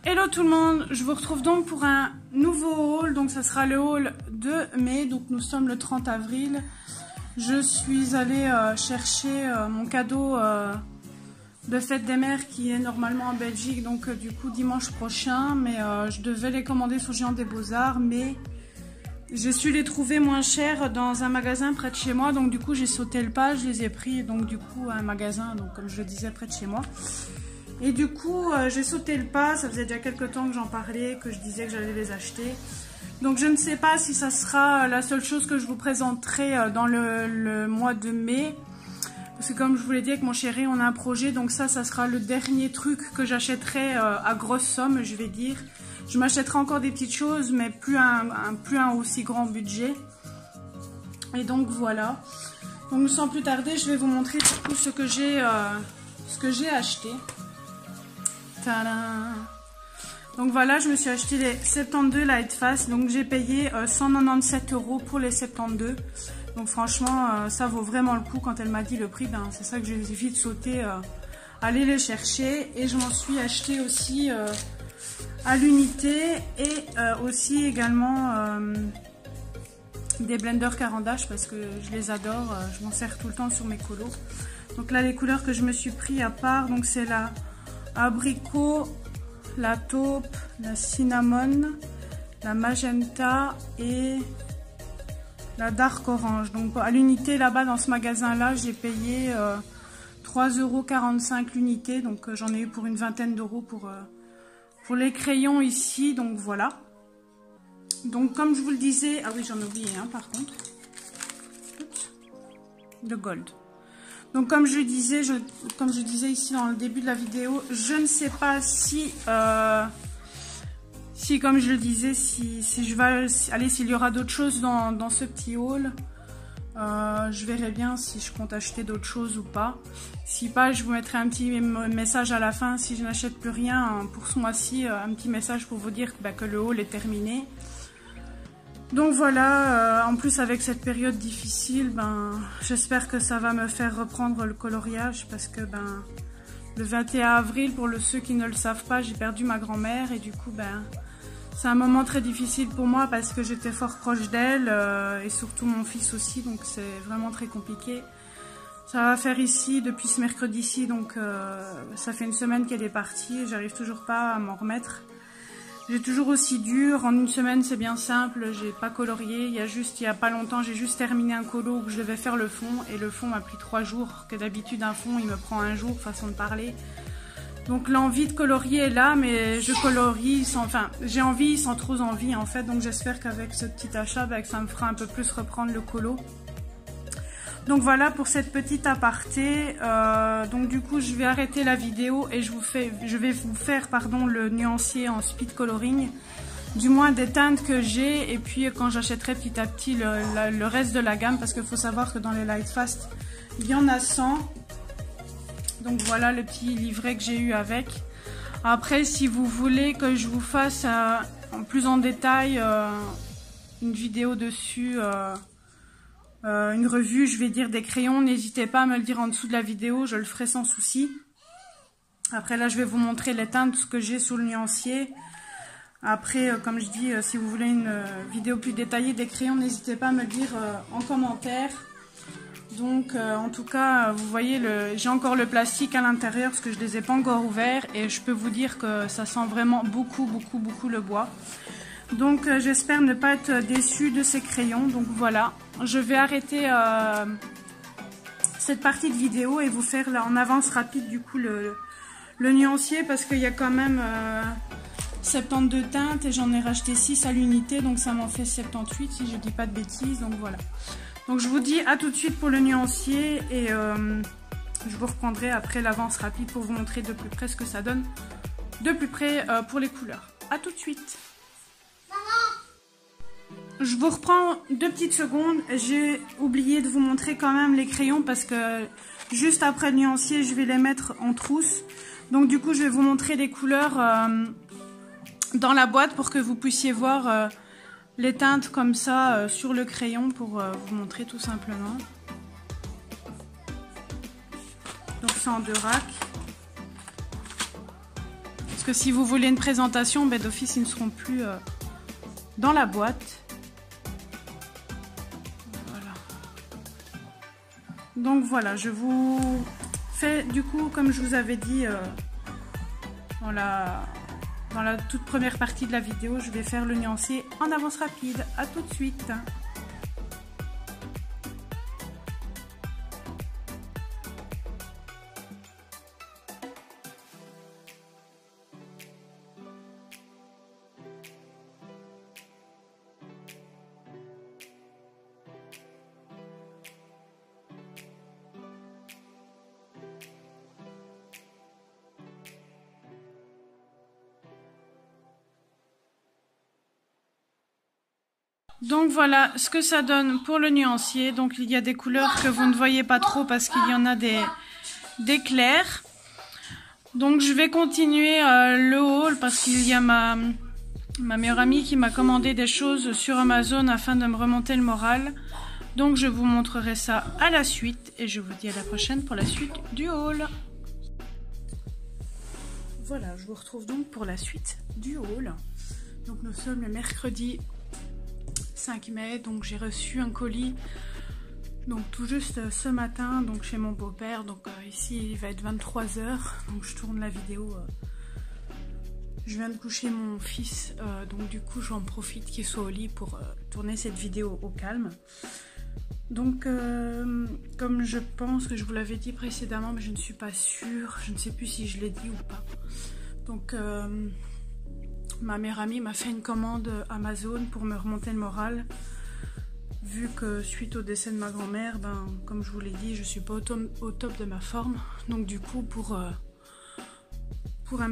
Hello tout le monde, je vous retrouve donc pour un nouveau haul, donc ça sera le haul de mai, donc nous sommes le 30 avril. Je suis allée chercher mon cadeau de fête des mères qui est normalement en Belgique, donc du coup dimanche prochain, mais je devais les commander sur Géant des Beaux-Arts, mais j'ai su les trouver moins chers dans un magasin près de chez moi, donc du coup j'ai sauté le pas, je les ai pris donc du coup à un magasin, donc comme je le disais près de chez moi. Et du coup, j'ai sauté le pas, ça faisait déjà quelques temps que j'en parlais, que je disais que j'allais les acheter. Donc je ne sais pas si ça sera la seule chose que je vous présenterai dans le mois de mai. Parce que comme je vous l'ai dit avec mon chéri, on a un projet, donc ça sera le dernier truc que j'achèterai à grosse somme, je vais dire. Je m'achèterai encore des petites choses, mais plus un aussi grand budget. Et donc voilà. Donc sans plus tarder, je vais vous montrer tout ce que j'ai acheté. Tadam. Donc voilà, je me suis acheté les 72 Lightfast, donc j'ai payé 197 € pour les 72. Donc franchement, ça vaut vraiment le coup. Quand elle m'a dit le prix, ben, c'est ça que j'ai vite sauté, aller les chercher. Et je m'en suis acheté aussi à l'unité et aussi également des blenders Caran-d'Ache parce que je les adore, je m'en sers tout le temps sur mes colos. Donc là, les couleurs que je me suis pris à part, donc c'est la abricot, la taupe, la cinnamon, la magenta et la dark orange. Donc à l'unité là-bas dans ce magasin là j'ai payé 3,45 € l'unité, donc j'en ai eu pour une vingtaine d'euros pour les crayons ici, donc voilà. Donc comme je vous le disais, ah oui j'en ai oublié un par contre, de gold. Donc comme je disais ici dans le début de la vidéo, je ne sais pas si comme je le disais, si je vais aller, s'il y aura d'autres choses dans ce petit haul. Je verrai bien si je compte acheter d'autres choses ou pas. Si pas, je vous mettrai un petit message à la fin si je n'achète plus rien pour ce mois-ci, un petit message pour vous dire que le haul est terminé. Donc voilà, en plus avec cette période difficile, j'espère que ça va me faire reprendre le coloriage parce que le 21 avril, pour ceux qui ne le savent pas, j'ai perdu ma grand-mère et du coup c'est un moment très difficile pour moi parce que j'étais fort proche d'elle et surtout mon fils aussi, donc c'est vraiment très compliqué. Ça va faire ici depuis ce mercredi-ci, donc ça fait une semaine qu'elle est partie et j'arrive toujours pas à m'en remettre. J'ai toujours aussi dur, en une semaine c'est bien simple, j'ai pas colorié, il y a pas longtemps j'ai juste terminé un colo où je devais faire le fond et le fond m'a pris 3 jours, que d'habitude un fond il me prend un jour, façon de parler. Donc l'envie de colorier est là, mais je colorie sans, j'ai envie sans trop envie en fait, donc j'espère qu'avec ce petit achat, que ça me fera un peu plus reprendre le colo. Donc voilà pour cette petite aparté, donc du coup je vais arrêter la vidéo et je vais vous faire le nuancier en speed coloring, du moins des teintes que j'ai, et puis quand j'achèterai petit à petit le reste de la gamme, parce qu'il faut savoir que dans les Lightfast il y en a 100. Donc voilà le petit livret que j'ai eu avec. Après si vous voulez que je vous fasse plus en détail une vidéo dessus, une revue, je vais dire, des crayons, n'hésitez pas à me le dire en dessous de la vidéo, je le ferai sans souci. Après là je vais vous montrer les teintes, ce que j'ai sous le nuancier. Après comme je dis, si vous voulez une vidéo plus détaillée des crayons, n'hésitez pas à me le dire en commentaire. Donc en tout cas vous voyez, j'ai encore le plastique à l'intérieur parce que je ne les ai pas encore ouverts et je peux vous dire que ça sent vraiment beaucoup le bois. Donc j'espère ne pas être déçue de ces crayons. Donc voilà, je vais arrêter cette partie de vidéo et vous faire là, en avance rapide du coup le nuancier, parce qu'il y a quand même 72 teintes et j'en ai racheté 6 à l'unité, donc ça m'en fait 78 si je dis pas de bêtises. Donc voilà, donc je vous dis à tout de suite pour le nuancier et je vous reprendrai après l'avance rapide pour vous montrer de plus près ce que ça donne de plus près pour les couleurs. À tout de suite. Je vous reprends 2 petites secondes, j'ai oublié de vous montrer quand même les crayons parce que juste après le nuancier je vais les mettre en trousse. Donc du coup je vais vous montrer les couleurs dans la boîte pour que vous puissiez voir les teintes comme ça sur le crayon pour vous montrer tout simplement. Donc c'est en 2 racks. Parce que si vous voulez une présentation, ben, d'office, ils ne seront plus dans la boîte. Voilà. Donc voilà, je vous fais du coup, comme je vous avais dit dans la toute première partie de la vidéo, je vais faire le nuancier en avance rapide. À tout de suite. Donc voilà ce que ça donne pour le nuancier. Donc il y a des couleurs que vous ne voyez pas trop parce qu'il y en a des clairs. Donc je vais continuer le haul parce qu'il y a ma meilleure amie qui m'a commandé des choses sur Amazon afin de me remonter le moral. Donc je vous montrerai ça à la suite et je vous dis à la prochaine pour la suite du haul. Voilà, je vous retrouve donc pour la suite du haul. Donc nous sommes le mercredi 5 mai, donc j'ai reçu un colis donc tout juste ce matin, donc chez mon beau-père. Donc ici il va être 23 h, donc je tourne la vidéo. Je viens de coucher mon fils, donc du coup j'en profite qu'il soit au lit pour tourner cette vidéo au calme. Donc comme je pense que je vous l'avais dit précédemment, mais je ne suis pas sûre, je ne sais plus si je l'ai dit ou pas. Donc ma meilleure amie m'a fait une commande Amazon pour me remonter le moral. Vu que suite au décès de ma grand-mère, ben, comme je vous l'ai dit, je suis pas au top de ma forme. Donc du coup, pour un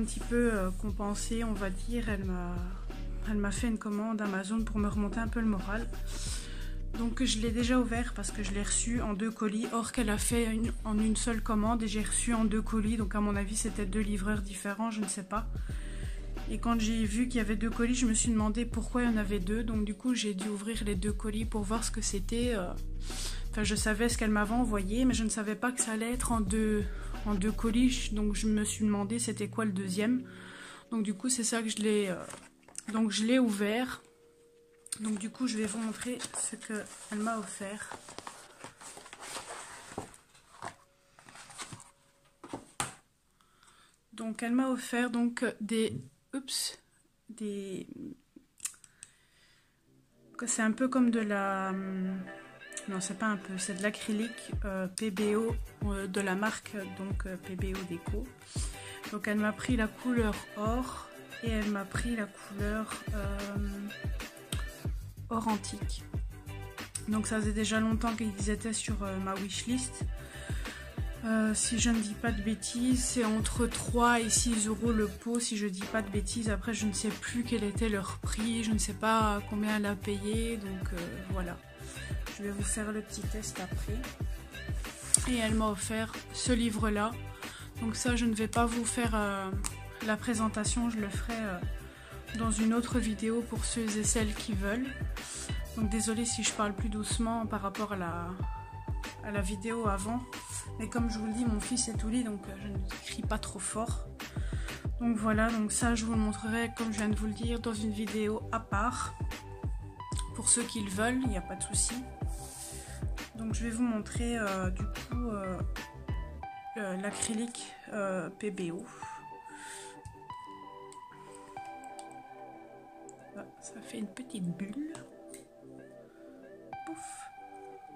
petit peu compenser, on va dire, elle m'a fait une commande Amazon pour me remonter un peu le moral. Donc je l'ai déjà ouvert parce que je l'ai reçu en 2 colis. Or qu'elle a fait en une seule commande et j'ai reçu en 2 colis. Donc à mon avis, c'était 2 livreurs différents, je ne sais pas. Et quand j'ai vu qu'il y avait 2 colis, je me suis demandé pourquoi il y en avait 2. Donc du coup, j'ai dû ouvrir les 2 colis pour voir ce que c'était. Enfin, je savais ce qu'elle m'avait envoyé, mais je ne savais pas que ça allait être en deux colis. Donc je me suis demandé c'était quoi le deuxième. Donc du coup, c'est ça que je l'ai ouvert. Donc du coup, je vais vous montrer ce qu'elle m'a offert. Donc elle m'a offert donc c'est un peu comme de la... Non, c'est pas un peu, c'est de l'acrylique PBO de la marque donc PBO Déco. Donc elle m'a pris la couleur or et elle m'a pris la couleur or antique. Donc ça faisait déjà longtemps qu'ils étaient sur ma wishlist. Si je ne dis pas de bêtises, c'est entre 3 et 6 € le pot, si je dis pas de bêtises. Après, je ne sais plus quel était leur prix, je ne sais pas combien elle a payé, donc voilà. Je vais vous faire le petit test après. Et elle m'a offert ce livre-là. Donc ça, je ne vais pas vous faire la présentation, je le ferai dans une autre vidéo pour ceux et celles qui veulent. Donc désolée si je parle plus doucement par rapport à la vidéo avant. Mais comme je vous le dis, mon fils est au lit, donc je ne crie pas trop fort. Donc voilà, donc ça je vous le montrerai, comme je viens de vous le dire, dans une vidéo à part. Pour ceux qui le veulent, il n'y a pas de souci. Donc je vais vous montrer du coup l'acrylique PBO. Ah, ça fait une petite bulle. Pouf.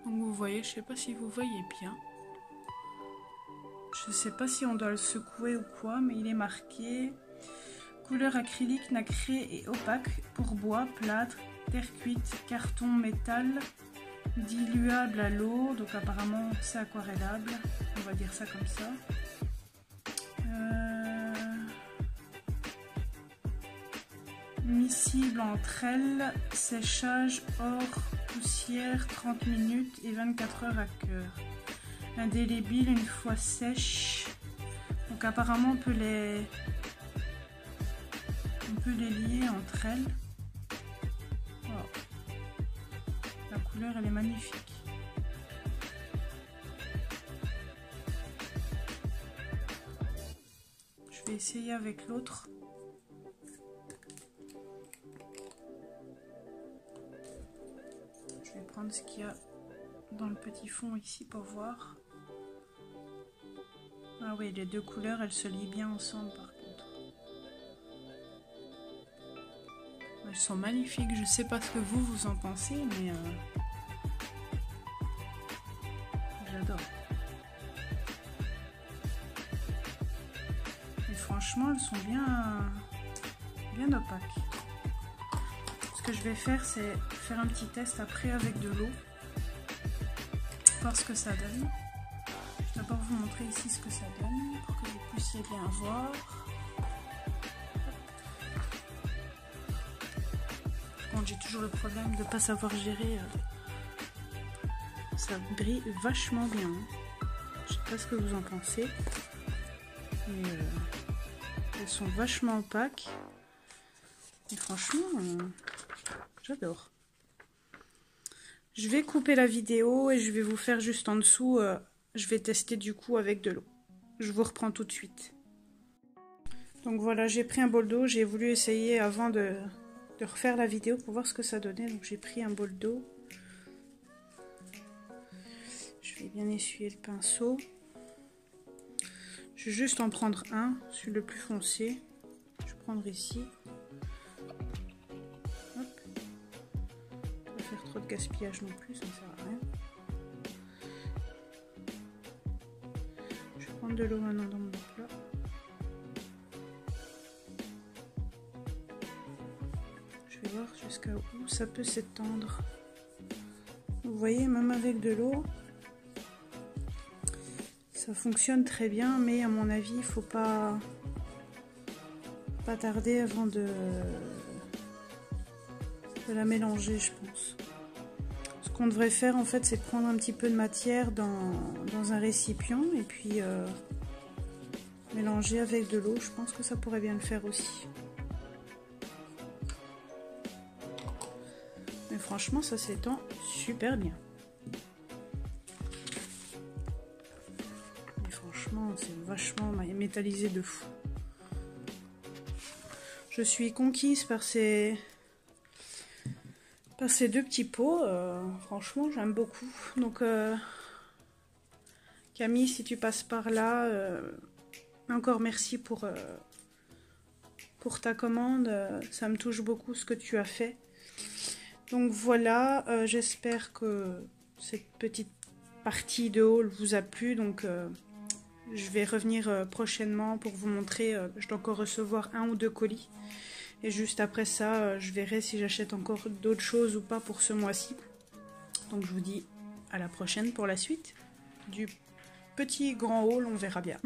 Donc vous voyez, je sais pas si vous voyez bien. Je sais pas si on doit le secouer ou quoi, mais il est marqué couleur acrylique nacré et opaque pour bois, plâtre, terre cuite, carton, métal, diluable à l'eau. Donc apparemment c'est aquarellable, on va dire ça comme ça. Miscible entre elles, séchage hors poussière 30 minutes et 24 heures à cœur. Indélébile une fois sèche. Donc apparemment on peut les lier entre elles. Wow. La couleur elle est magnifique. Je vais essayer avec l'autre. regarde ce qu'il y a dans le petit fond ici pour voir. Ah oui, les deux couleurs, elles se lient bien ensemble par contre. Elles sont magnifiques, je sais pas ce que vous en pensez, mais j'adore. Et franchement, elles sont bien opaques. Ce que je vais faire, c'est faire un petit test après avec de l'eau. Voir ce que ça donne. Je vais d'abord vous montrer ici ce que ça donne pour que vous puissiez bien voir. Bon, j'ai toujours le problème de ne pas savoir gérer. Ça brille vachement bien. Je sais pas ce que vous en pensez. Mais elles sont vachement opaques. Et franchement, j'adore. Je vais couper la vidéo et je vais vous faire juste en dessous. Je vais tester du coup avec de l'eau. Je vous reprends tout de suite. Donc voilà, j'ai pris un bol d'eau. J'ai voulu essayer avant de refaire la vidéo pour voir ce que ça donnait. Donc j'ai pris un bol d'eau. Je vais bien essuyer le pinceau. Je vais juste en prendre un, celui le plus foncé. Je vais prendre ici. Hop. Pas faire trop de gaspillage non plus, ça ne sert à rien. Je vais prendre de l'eau maintenant dans mon plat. Je vais voir jusqu'à où ça peut s'étendre. Vous voyez, même avec de l'eau, ça fonctionne très bien, mais à mon avis, il faut pas tarder avant de la mélanger, je pense. Ce qu'on devrait faire, en fait, c'est prendre un petit peu de matière dans un récipient et puis mélanger avec de l'eau. Je pense que ça pourrait bien le faire aussi. Mais franchement, ça s'étend super bien. C'est vachement métallisé de fou. Je suis conquise par ces deux petits pots. Franchement, j'aime beaucoup. Donc, Camille, si tu passes par là, encore merci pour ta commande. Ça me touche beaucoup ce que tu as fait. Donc voilà, j'espère que cette petite partie de haul vous a plu. Donc je vais revenir prochainement pour vous montrer. Je dois encore recevoir 1 ou 2 colis. Et juste après ça, je verrai si j'achète encore d'autres choses ou pas pour ce mois-ci. Donc je vous dis à la prochaine pour la suite du petit grand haul, on verra bien.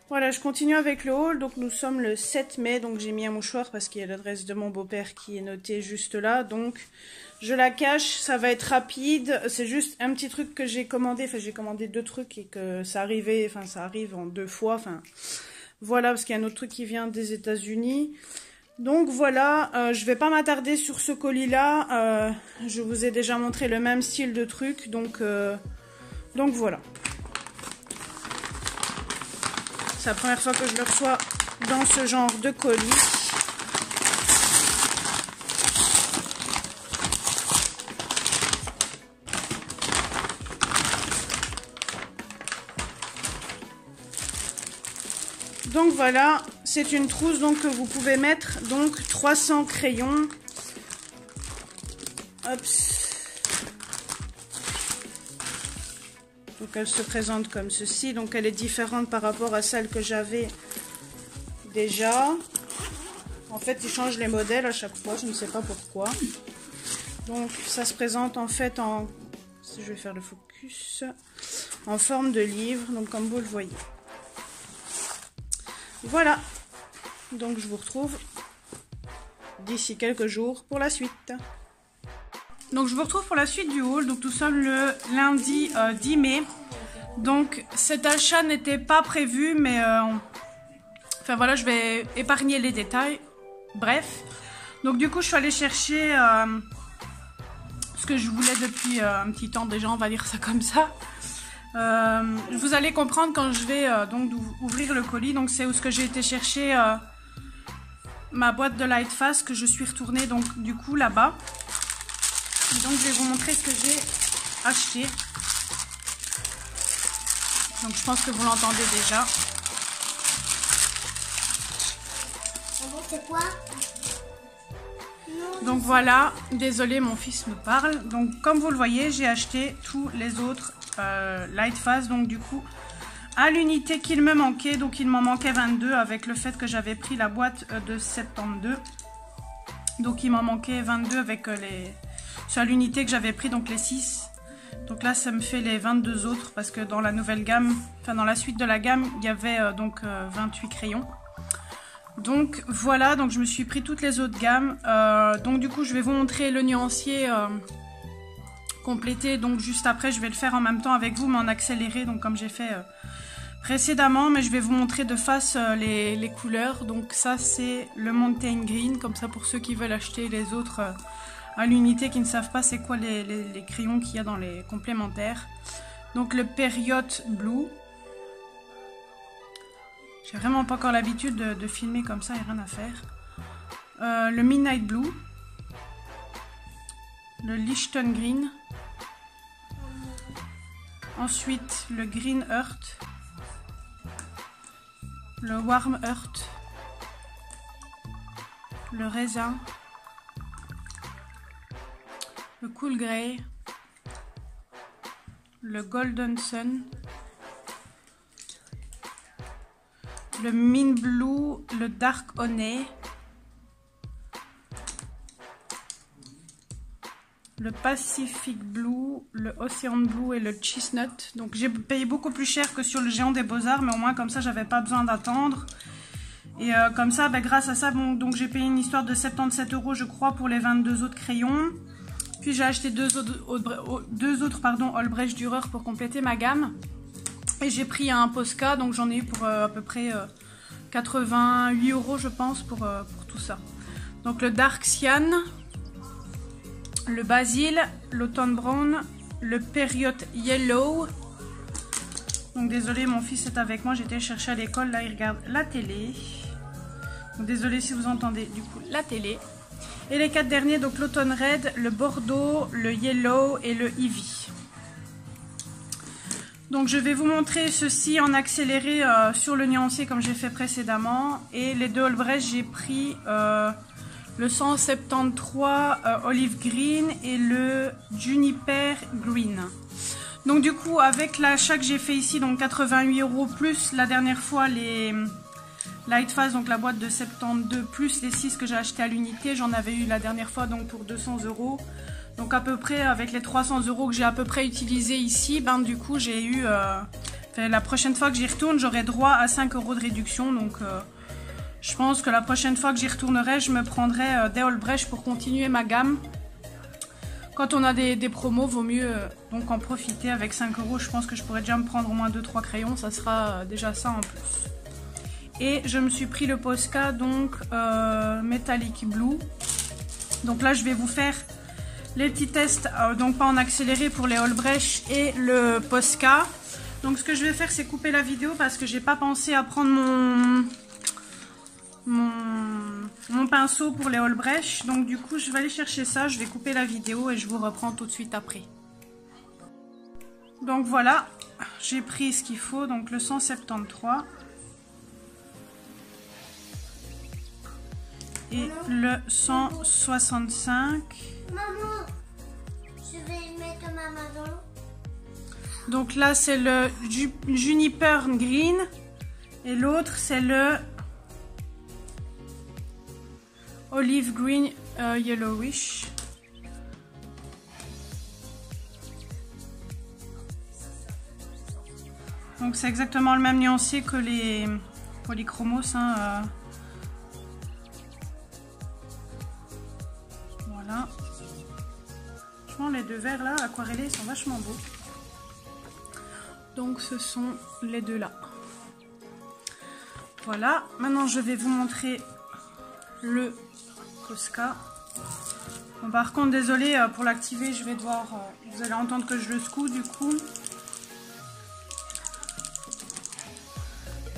Voilà, je continue avec le haul. Donc nous sommes le 7 mai, donc j'ai mis un mouchoir parce qu'il y a l'adresse de mon beau-père qui est notée juste là. Donc je la cache, ça va être rapide. C'est juste un petit truc que j'ai commandé. Enfin, j'ai commandé 2 trucs et que ça arrivait. Enfin, ça arrive en 2 fois. Enfin, voilà, parce qu'il y a un autre truc qui vient des États-Unis. Donc voilà, je vais pas m'attarder sur ce colis-là. Je vous ai déjà montré le même style de truc. Donc voilà. C'est la première fois que je le reçois dans ce genre de colis. Donc voilà, c'est une trousse donc que vous pouvez mettre donc 300 crayons. Hop. Donc elle se présente comme ceci. Donc elle est différente par rapport à celle que j'avais déjà. En fait, ils changent les modèles à chaque fois, je ne sais pas pourquoi. Donc ça se présente en fait en, si je vais faire le focus, en forme de livre, donc comme vous le voyez. Voilà, donc je vous retrouve d'ici quelques jours pour la suite. Donc je vous retrouve pour la suite du haul. Donc nous sommes le lundi 10 mai. Donc cet achat n'était pas prévu, mais enfin voilà, je vais épargner les détails. Bref, donc du coup je suis allée chercher ce que je voulais depuis un petit temps déjà, on va dire ça comme ça. Vous allez comprendre quand je vais donc ouvrir le colis. Donc c'est où ce que j'ai été chercher ma boîte de Lightfast que je suis retournée donc du coup là-bas. Donc je vais vous montrer ce que j'ai acheté. Donc je pense que vous l'entendez déjà. C'est quoi? Donc voilà, désolé, mon fils me parle. Donc comme vous le voyez, j'ai acheté tous les autres Lightfast. Donc du coup, à l'unité qu'il me manquait, donc il m'en manquait 22 avec le fait que j'avais pris la boîte de 72. Donc il m'en manquait 22 avec sur l'unité que j'avais pris, donc les 6. Donc là, ça me fait les 22 autres parce que dans la nouvelle gamme, enfin dans la suite de la gamme, il y avait 28 crayons. Donc voilà, donc je me suis pris toutes les autres gammes. Donc du coup, je vais vous montrer le nuancier complété. Donc juste après, je vais le faire en même temps avec vous, mais en accéléré, donc comme j'ai fait précédemment. Mais je vais vous montrer de face les couleurs. Donc ça, c'est le Mountain Green, comme ça pour ceux qui veulent acheter les autres à l'unité, qui ne savent pas c'est quoi les crayons qu'il y a dans les complémentaires. Donc le Period Blue. J'ai vraiment pas encore l'habitude de filmer comme ça, il n'y a rien à faire. Le Midnight Blue. Le Lichten Green. Ensuite, le Green Earth. Le Warm Earth. Le Raisin. Le Cool Grey. Le Golden Sun. Le Mint Blue, le Dark Honey, le Pacific Blue, le Ocean Blue et le Chestnut. Donc j'ai payé beaucoup plus cher que sur le Géant des Beaux-Arts, mais au moins comme ça j'avais pas besoin d'attendre. Et comme ça, grâce à ça, bon, donc j'ai payé une histoire de 77 € je crois pour les 22 autres crayons. Puis j'ai acheté deux autres Albrecht Dürer pour compléter ma gamme. Et j'ai pris un Posca, donc j'en ai eu pour à peu près 88 € je pense pour tout ça. Donc le Dark Cyan, le Basil, l'Automn Brown, le Period Yellow. Donc désolé, mon fils est avec moi, j'étais chercher à l'école, là il regarde la télé. Donc désolé si vous entendez du coup la télé. Et les 4 derniers, donc l'Automn Red, le Bordeaux, le Yellow et le Ivy. Donc je vais vous montrer ceci en accéléré sur le nuancier comme j'ai fait précédemment. Et les deux Albrecht, j'ai pris le 173 Olive Green et le Juniper Green. Donc du coup avec l'achat que j'ai fait ici, donc 88 € plus la dernière fois les Lightfast, donc la boîte de 72 plus les 6 que j'ai acheté à l'unité, j'en avais eu la dernière fois donc pour 200 €. Donc à peu près avec les 300 € que j'ai à peu près utilisé ici, du coup j'ai eu, la prochaine fois que j'y retourne, j'aurai droit à 5 € de réduction. Donc je pense que la prochaine fois que j'y retournerai, je me prendrai des Albrecht pour continuer ma gamme. Quand on a des promos, vaut mieux donc en profiter. Avec 5 €, je pense que je pourrais déjà me prendre au moins 2-3 crayons, ça sera déjà ça en plus. Et je me suis pris le Posca, donc Metallic Blue. Donc là je vais vous faire les petits tests, donc pas en accéléré pour les Albrecht et le Posca. Donc ce que je vais faire, c'est couper la vidéo parce que j'ai pas pensé à prendre mon pinceau pour les Albrecht. Donc du coup je vais aller chercher ça, je vais couper la vidéo et je vous reprends tout de suite après. Donc voilà, j'ai pris ce qu'il faut, donc le 173 et le 165. Maman, je vais mettre ma main dans l'eau. Donc là c'est le Juniper Green et l'autre c'est le Olive Green Yellowish. Donc c'est exactement le même nuancier que les polychromos. Voilà. Franchement, les deux verres là, aquarellés, sont vachement beaux. Donc ce sont les deux là. Voilà. Maintenant, je vais vous montrer le Posca. Bon, par contre, désolé pour l'activer, je vais devoir. Vous allez entendre que je le secoue du coup.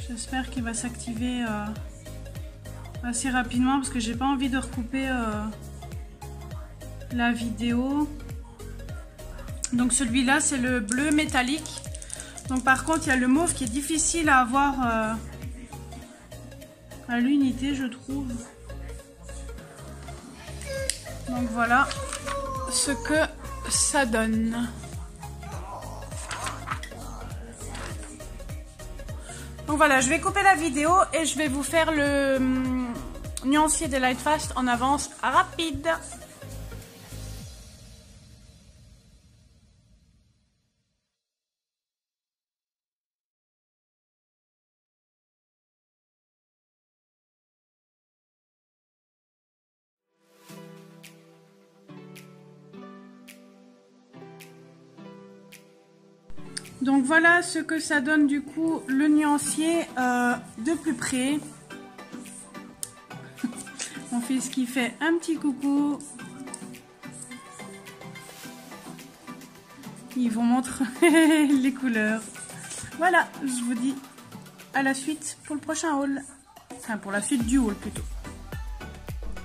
J'espère qu'il va s'activer assez rapidement parce que j'ai pas envie de recouper la vidéo. Donc celui-là c'est le bleu métallique. Donc par contre il y a le mauve qui est difficile à avoir à l'unité, je trouve. Donc voilà ce que ça donne. Donc voilà, je vais couper la vidéo et je vais vous faire le nuancier des Lightfast en avance rapide. Donc voilà ce que ça donne du coup le nuancier de plus près. Mon fils qui fait un petit coucou. Il vous montre les couleurs. Voilà, je vous dis à la suite pour le prochain haul. Enfin pour la suite du haul plutôt.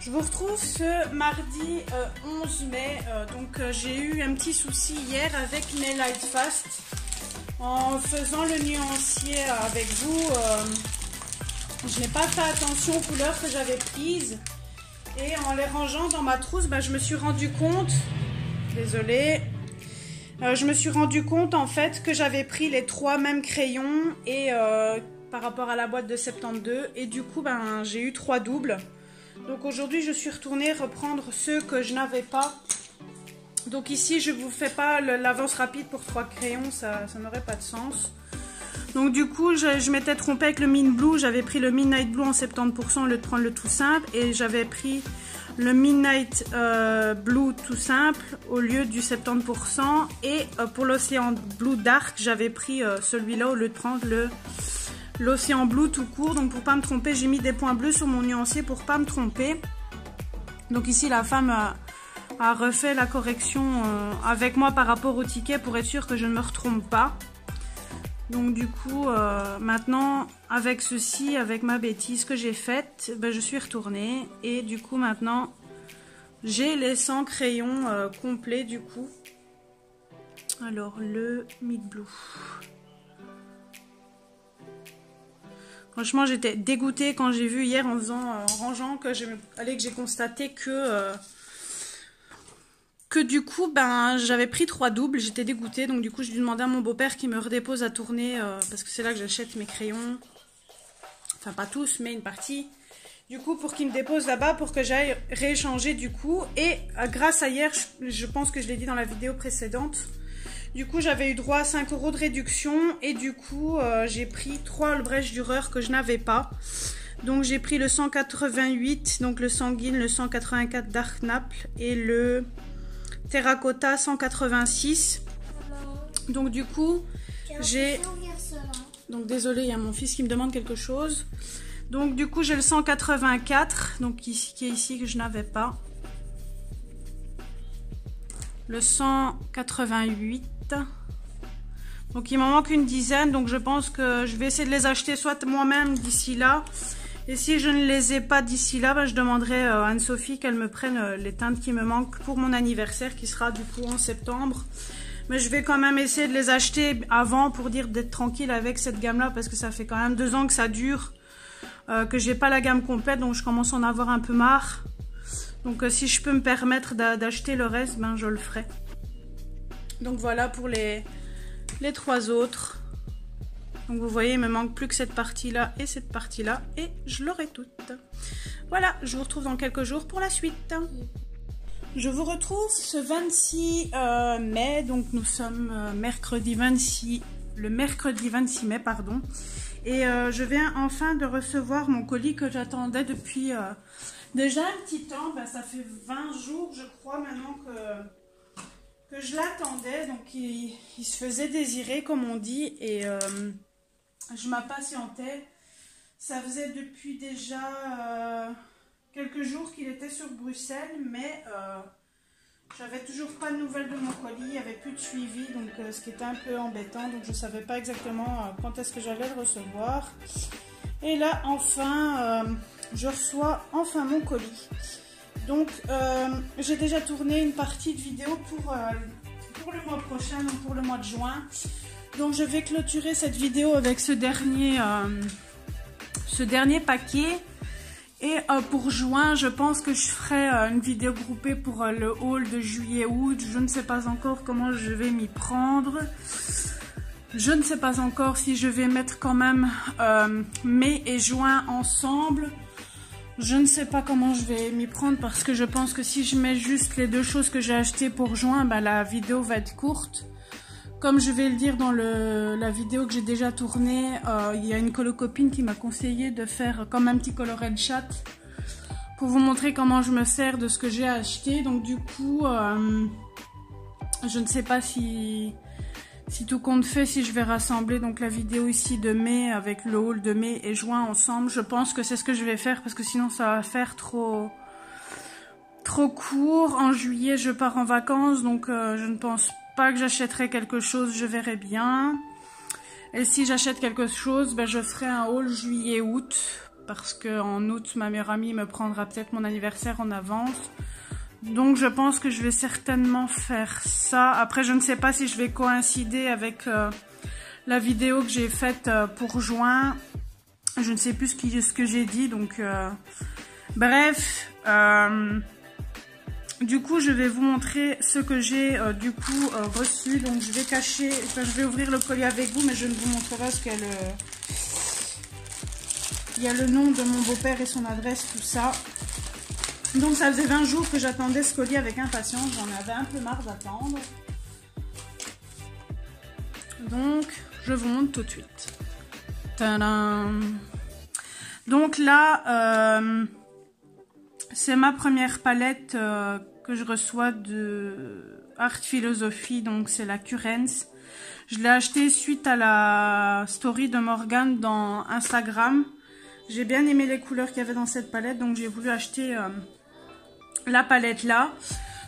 Je vous retrouve ce mardi 11 mai. Donc j'ai eu un petit souci hier avec mes Lightfast. En faisant le nuancier avec vous, je n'ai pas fait attention aux couleurs que j'avais prises. Et en les rangeant dans ma trousse, je me suis rendu compte, désolée, je me suis rendu compte en fait que j'avais pris les 3 mêmes crayons et par rapport à la boîte de 72. Et du coup, j'ai eu 3 doubles. Donc aujourd'hui, je suis retournée reprendre ceux que je n'avais pas. Donc ici, je ne vous fais pas l'avance rapide pour 3 crayons, ça n'aurait pas de sens. Donc du coup, je m'étais trompée avec le Mint Blue. J'avais pris le Midnight Blue en 70% au lieu de prendre le tout simple. Et j'avais pris le Midnight Blue tout simple au lieu du 70%. Et pour l'Océan Blue Dark, j'avais pris celui-là au lieu de prendre l'Océan Blue tout court. Donc pour ne pas me tromper, j'ai mis des points bleus sur mon nuancier pour ne pas me tromper. Donc ici, la femme a refait la correction avec moi par rapport au ticket pour être sûr que je ne me retrompe pas. Donc du coup, maintenant, avec ceci, avec ma bêtise que j'ai faite, je suis retournée. Et du coup, maintenant, j'ai les 100 crayons complets du coup. Alors, le Mid Blue. Franchement, j'étais dégoûtée quand j'ai vu hier en rangeant que j'ai constaté que du coup, j'avais pris 3 doubles, j'étais dégoûtée. Donc du coup, j'ai dû demander à mon beau-père qui me redépose à tourner parce que c'est là que j'achète mes crayons. Enfin, pas tous, mais une partie. Du coup, pour qu'il me dépose là-bas pour que j'aille rééchanger du coup. Et grâce à hier, je pense que je l'ai dit dans la vidéo précédente, du coup, j'avais eu droit à 5 € de réduction. Et du coup, j'ai pris 3 Albrecht Dürer que je n'avais pas. Donc j'ai pris le 188, donc le sanguine, le 184 Dark Naples et le Terracotta 186. Donc du coup j'ai... Donc désolé, il y a mon fils qui me demande quelque chose. Donc du coup j'ai le 184, donc qui est ici que je n'avais pas. Le 188. Donc il m'en manque une dizaine, donc je pense que je vais essayer de les acheter soit moi-même d'ici là. Et si je ne les ai pas d'ici là, je demanderai à Anne-Sophie qu'elle me prenne les teintes qui me manquent pour mon anniversaire qui sera du coup en septembre. Mais je vais quand même essayer de les acheter avant pour dire d'être tranquille avec cette gamme-là parce que ça fait quand même 2 ans que ça dure, que j'ai pas la gamme complète, donc je commence à en avoir un peu marre. Donc si je peux me permettre d'acheter le reste, je le ferai. Donc voilà pour les 3 autres. Donc vous voyez, il me manque plus que cette partie-là et cette partie-là et je l'aurai toute. Voilà, je vous retrouve dans quelques jours pour la suite. Je vous retrouve ce 26 mai, donc nous sommes le mercredi 26 mai, pardon. Et je viens enfin de recevoir mon colis que j'attendais depuis déjà un petit temps. Ça fait 20 jours, je crois, maintenant que je l'attendais. Donc il se faisait désirer, comme on dit, et... je m'impatientais. Ça faisait depuis déjà quelques jours qu'il était sur Bruxelles, mais j'avais toujours pas de nouvelles de mon colis, il n'y avait plus de suivi, donc ce qui était un peu embêtant, donc je ne savais pas exactement quand est-ce que j'allais le recevoir. Et là, enfin, je reçois enfin mon colis. Donc, j'ai déjà tourné une partie de vidéo pour le mois prochain, donc pour le mois de juin. Donc je vais clôturer cette vidéo avec ce dernier paquet. Et pour juin, je pense que je ferai une vidéo groupée pour le haul de juillet-août. Je ne sais pas encore comment je vais m'y prendre. Je ne sais pas encore si je vais mettre quand même mai et juin ensemble. Je ne sais pas comment je vais m'y prendre parce que je pense que si je mets juste les deux choses que j'ai achetées pour juin, bah, la vidéo va être courte. Comme je vais le dire dans la vidéo que j'ai déjà tournée, il y a une copine qui m'a conseillé de faire comme un petit coloré de chat pour vous montrer comment je me sers de ce que j'ai acheté. Donc du coup, je ne sais pas si tout compte fait, si je vais rassembler donc la vidéo ici de mai avec le haul de mai et juin ensemble. Je pense que c'est ce que je vais faire parce que sinon ça va faire trop court. En juillet, je pars en vacances, donc je ne pense pas que j'achèterai quelque chose, je verrai bien. Et si j'achète quelque chose, ben, je ferai un haul juillet-août parce qu'en août, ma meilleure amie me prendra peut-être mon anniversaire en avance. Donc je pense que je vais certainement faire ça. Après, je ne sais pas si je vais coïncider avec la vidéo que j'ai faite pour juin. Je ne sais plus ce que j'ai dit. Donc bref, du coup, je vais vous montrer ce que j'ai reçu. Donc je vais cacher, enfin, je vais ouvrir le colis avec vous, mais je ne vous montrerai pas parce qu'il y a le nom de mon beau-père et son adresse, tout ça. Donc ça faisait 20 jours que j'attendais ce colis avec impatience, j'en avais un peu marre d'attendre. Donc je vous montre tout de suite. Tadam! Donc là, c'est ma première palette que je reçois de Art Philosophie, donc c'est la Currens. Je l'ai achetée suite à la story de Morgane dans Instagram. J'ai bien aimé les couleurs qu'il y avait dans cette palette, donc j'ai voulu acheter la palette là.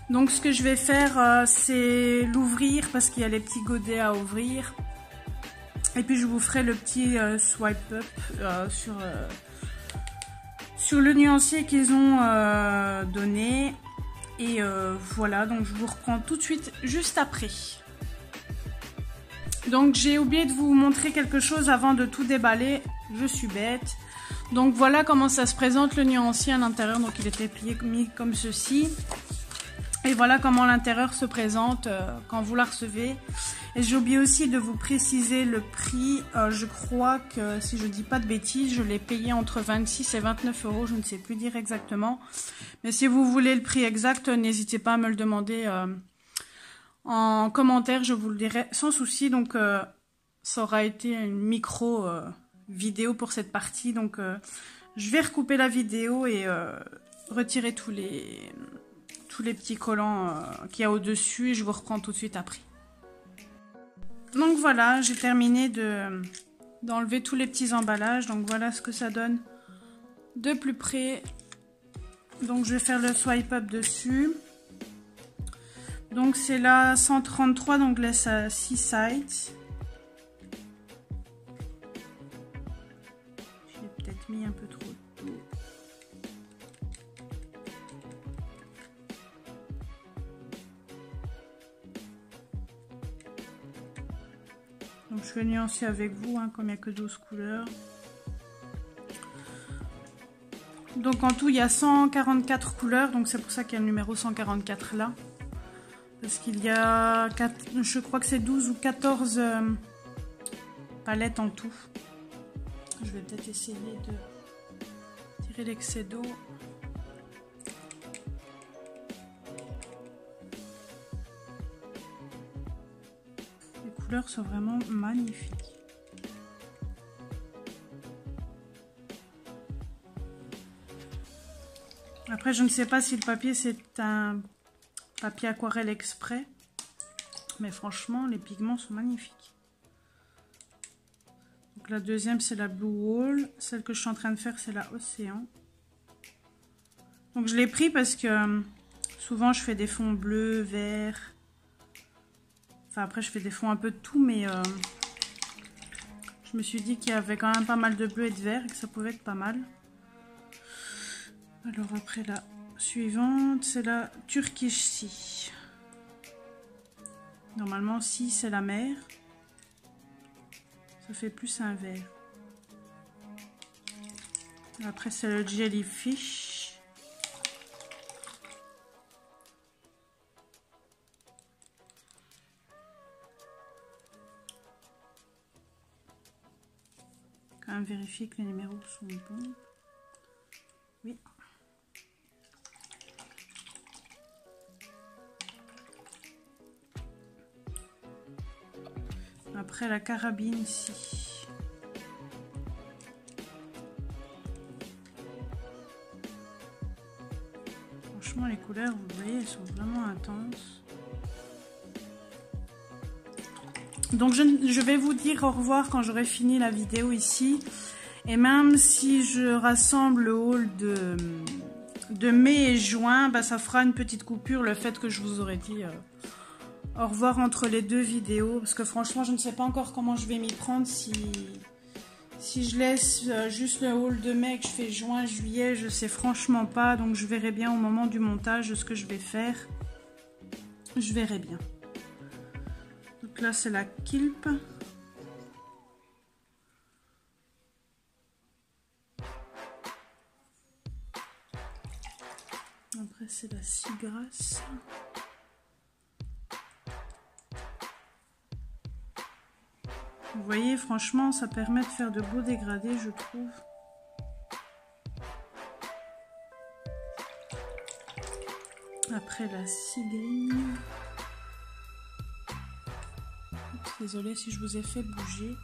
Donc ce que je vais faire, c'est l'ouvrir parce qu'il y a les petits godets à ouvrir. Et puis je vous ferai le petit swipe up sur le nuancier qu'ils ont donné. Et voilà, donc je vous reprends tout de suite juste après. Donc j'ai oublié de vous montrer quelque chose avant de tout déballer, je suis bête. Donc voilà comment ça se présente le nuancier à l'intérieur, donc il était mis comme ceci. Et voilà comment l'intérieur se présente quand vous la recevez. Et j'ai oublié aussi de vous préciser le prix. Je crois que, si je dis pas de bêtises, je l'ai payé entre 26 et 29 €. Je ne sais plus dire exactement. Mais si vous voulez le prix exact, n'hésitez pas à me le demander en commentaire. Je vous le dirai sans souci. Donc ça aura été une micro vidéo pour cette partie. Donc je vais recouper la vidéo et retirer tous les petits collants qu'il y a au-dessus. Et je vous reprends tout de suite après. Donc voilà, j'ai terminé d'enlever tous les petits emballages. Donc voilà ce que ça donne de plus près. Donc je vais faire le swipe up dessus. Donc c'est la 133, donc laisse à 6 sides. J'ai peut-être mis un peu trop d'eau. Donc je vais nuancer avec vous, hein, comme il n'y a que 12 couleurs. Donc en tout il y a 144 couleurs, donc c'est pour ça qu'il y a le numéro 144 là. Parce qu'il y a, je crois que c'est 12 ou 14 palettes en tout. Je vais peut-être essayer de tirer l'excès d'eau. Les couleurs sont vraiment magnifiques. Après, je ne sais pas si le papier c'est un papier aquarelle exprès, mais franchement, les pigments sont magnifiques. Donc la deuxième, c'est la Blue Wall. Celle que je suis en train de faire, c'est la Océan. Donc je l'ai pris parce que souvent, je fais des fonds bleus, verts. Enfin, après, je fais des fonds un peu de tout, mais je me suis dit qu'il y avait quand même pas mal de bleu et de vert et que ça pouvait être pas mal. Alors après la suivante, c'est la Turkish Sea. Normalement, si c'est la mer, ça fait plus un vert. Après, c'est le jellyfish. Quand même vérifier que les numéros sont bons. Oui. Après la carabine ici. Franchement les couleurs, vous voyez, elles sont vraiment intenses. Donc je vais vous dire au revoir quand j'aurai fini la vidéo ici. Et même si je rassemble le haul de mai et juin, bah, ça fera une petite coupure, le fait que je vous aurais dit au revoir entre les deux vidéos. Parce que franchement, je ne sais pas encore comment je vais m'y prendre. Si je laisse juste le haul de mai et que je fais juin, juillet, je sais franchement pas. Donc je verrai bien au moment du montage ce que je vais faire. Je verrai bien. Donc là, c'est la Kilp. Après, c'est la Seagrass. Vous voyez, franchement, ça permet de faire de beaux dégradés, je trouve. Après, la Seagreen. Désolée si je vous ai fait bouger.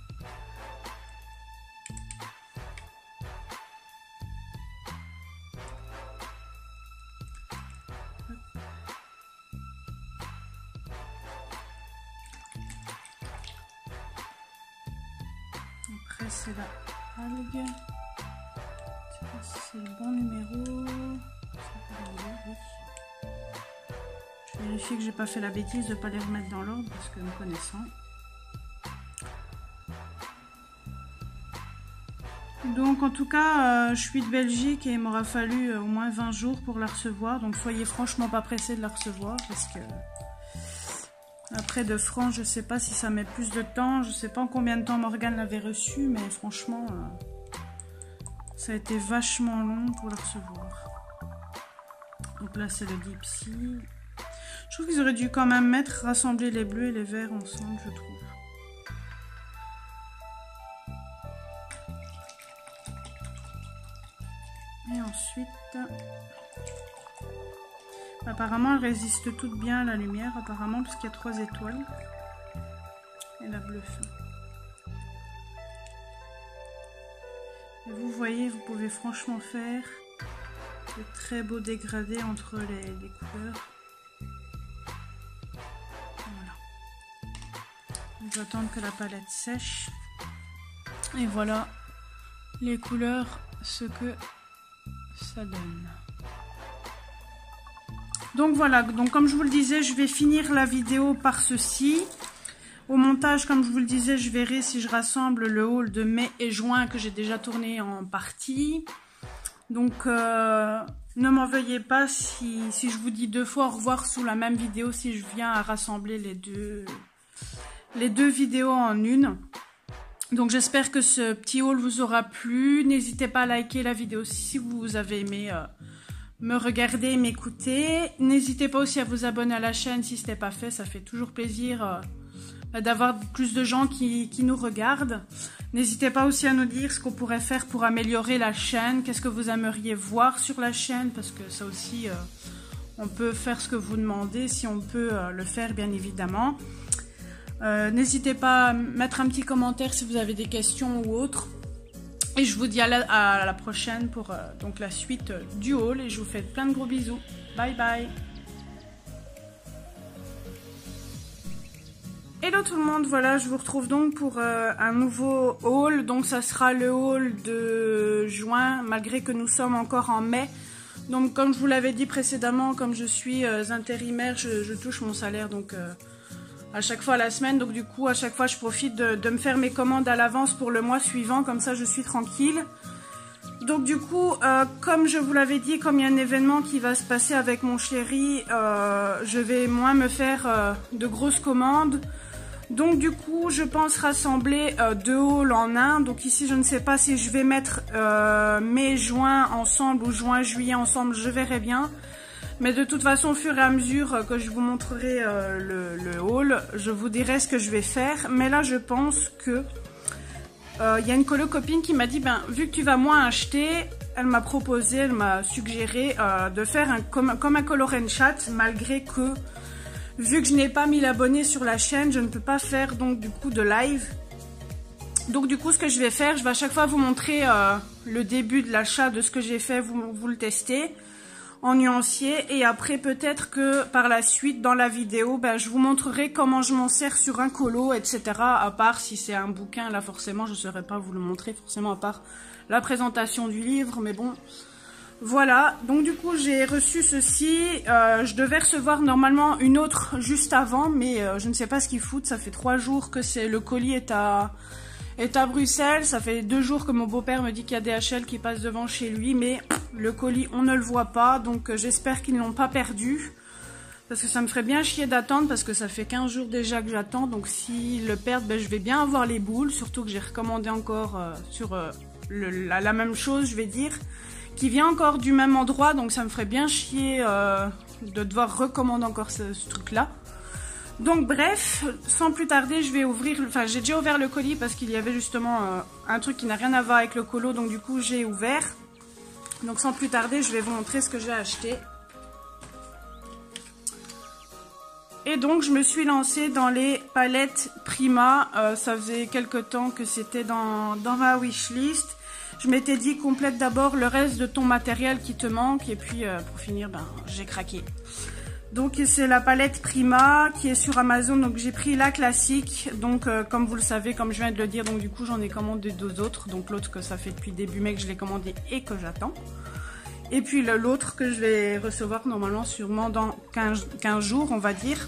Après c'est la algue. C'est le bon numéro. Je vérifie que j'ai pas fait la bêtise de pas les remettre dans l'ordre parce que me connaissant. Donc en tout cas, je suis de Belgique et il m'aura fallu au moins 20 jours pour la recevoir. Donc soyez franchement pas pressés de la recevoir parce que après de France, je sais pas si ça met plus de temps. Je sais pas en combien de temps Morgane l'avait reçue, mais franchement, ça a été vachement long pour la recevoir. Donc là c'est le Deep Sea. Je trouve qu'ils auraient dû quand même rassembler les bleus et les verts ensemble, je trouve. Et ensuite, apparemment elles résistent toutes bien à la lumière, apparemment, parce qu'il y a 3 étoiles. Et la bleue fin. Et vous voyez, vous pouvez franchement faire de très beaux dégradés entre les couleurs. Voilà. On va attendre que la palette sèche. Et voilà les couleurs, ce que ça donne. Donc voilà, donc comme je vous le disais, je vais finir la vidéo par ceci. Au montage, comme je vous le disais, je verrai si je rassemble le haul de mai et juin que j'ai déjà tourné en partie. Donc ne m'en veuillez pas si je vous dis 2 fois au revoir sous la même vidéo, si je viens à rassembler les deux vidéos en une. Donc j'espère que ce petit haul vous aura plu. N'hésitez pas à liker la vidéo si vous avez aimé me regarder et m'écouter. N'hésitez pas aussi à vous abonner à la chaîne si ce n'est pas fait. Ça fait toujours plaisir d'avoir plus de gens qui nous regardent. N'hésitez pas aussi à nous dire ce qu'on pourrait faire pour améliorer la chaîne. Qu'est-ce que vous aimeriez voir sur la chaîne? Parce que ça aussi, on peut faire ce que vous demandez si on peut le faire, bien évidemment. N'hésitez pas à mettre un petit commentaire si vous avez des questions ou autres. Et je vous dis à la prochaine pour donc la suite du haul. Et je vous fais plein de gros bisous. Bye bye. Hello tout le monde, voilà, je vous retrouve donc pour un nouveau haul. Donc ça sera le haul de juin, malgré que nous sommes encore en mai. Donc comme je vous l'avais dit précédemment, comme je suis intérimaire, je touche mon salaire donc à chaque fois à la semaine. Donc du coup, à chaque fois, je profite de me faire mes commandes à l'avance pour le mois suivant. Comme ça, je suis tranquille. Donc du coup, comme je vous l'avais dit, comme il y a un événement qui va se passer avec mon chéri, je vais moins me faire de grosses commandes. Donc du coup, je pense rassembler 2 hauls en un. Donc ici, je ne sais pas si je vais mettre mai-juin ensemble ou juin-juillet ensemble, je verrai bien. Mais de toute façon, au fur et à mesure que je vous montrerai le haul, je vous dirai ce que je vais faire. Mais là, je pense que y a une copine qui m'a dit, ben, vu que tu vas moins acheter, elle m'a proposé, elle m'a suggéré de faire comme un color and chat, malgré que, vu que je n'ai pas 1000 abonnés sur la chaîne, je ne peux pas faire donc du coup de live. Donc du coup, ce que je vais faire, je vais à chaque fois vous montrer le début de l'achat de ce que j'ai fait, vous le testez en nuancier, et après peut-être que par la suite dans la vidéo, ben, je vous montrerai comment je m'en sers sur un colo, etc. À part si c'est un bouquin, là forcément je ne saurais pas vous le montrer, forcément à part la présentation du livre, mais bon. Voilà, donc du coup j'ai reçu ceci, je devais recevoir normalement une autre juste avant, mais je ne sais pas ce qu'ils foutent, ça fait 3 jours que le colis est à Bruxelles, ça fait 2 jours que mon beau-père me dit qu'il y a DHL qui passe devant chez lui, mais le colis on ne le voit pas, donc j'espère qu'ils ne l'ont pas perdu, parce que ça me ferait bien chier d'attendre, parce que ça fait 15 jours déjà que j'attends, donc s'ils le perdent, ben, je vais bien avoir les boules, surtout que j'ai recommandé encore sur la même chose, je vais dire, qui vient encore du même endroit, donc ça me ferait bien chier de devoir recommander encore ce truc-là. Donc bref, sans plus tarder, je vais ouvrir, enfin j'ai déjà ouvert le colis parce qu'il y avait justement un truc qui n'a rien à voir avec le colo, donc du coup j'ai ouvert. Donc sans plus tarder, je vais vous montrer ce que j'ai acheté. Et donc je me suis lancée dans les palettes Prima, ça faisait quelques temps que c'était dans ma wishlist. Je m'étais dit complète d'abord le reste de ton matériel qui te manque, et puis pour finir, ben, j'ai craqué. Donc c'est la palette Prima qui est sur Amazon, donc j'ai pris la classique, donc comme vous le savez, comme je viens de le dire, donc du coup j'en ai commandé 2 autres, donc l'autre que ça fait depuis début mai que je l'ai commandé et que j'attends, et puis l'autre que je vais recevoir normalement sûrement dans 15 jours on va dire.